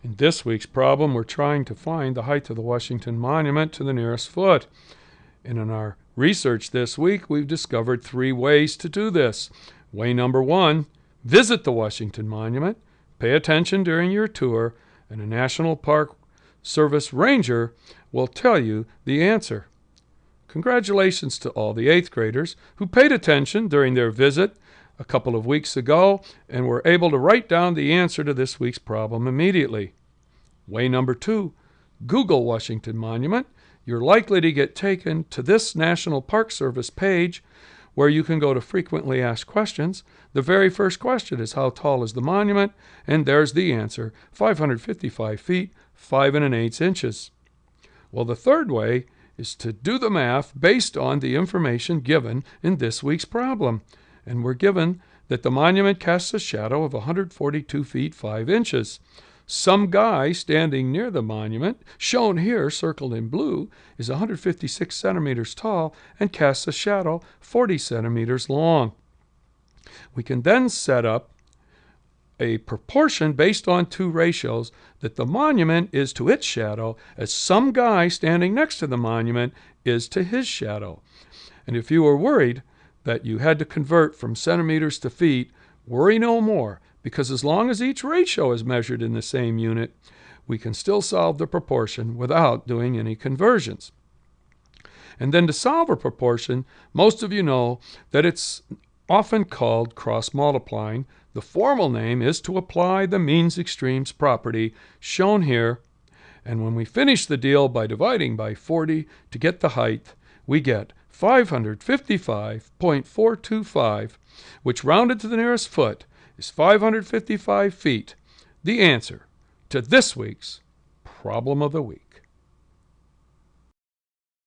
In this week's problem, we're trying to find the height of the Washington Monument to the nearest foot. And in our research this week, we've discovered 3 ways to do this. Way number 1, visit the Washington Monument, pay attention during your tour, and a National Park Service ranger will tell you the answer. Congratulations to all the 8th graders who paid attention during their visit a couple of weeks ago and were able to write down the answer to this week's problem immediately. Way number 2, Google Washington Monument. You're likely to get taken to this National Park Service page where you can go to frequently asked questions. The very first question is, how tall is the monument? And there's the answer, 555 feet, 5 1/8 inches. Well, the third way is to do the math based on the information given in this week's problem. And we're given that the monument casts a shadow of 142 feet 5 inches. Some guy standing near the monument, shown here circled in blue, is 156 centimeters tall and casts a shadow 40 centimeters long. We can then set up a proportion based on 2 ratios that the monument is to its shadow as some guy standing next to the monument is to his shadow. And if you were worried that you had to convert from centimeters to feet, worry no more, because as long as each ratio is measured in the same unit, we can still solve the proportion without doing any conversions. And then to solve a proportion, most of you know that it's often called cross-multiplying. The formal name is to apply the means extremes property shown here. And when we finish the deal by dividing by 40 to get the height, we get 555.425, which rounded to the nearest foot is 555 feet, the answer to this week's Problem of the Week.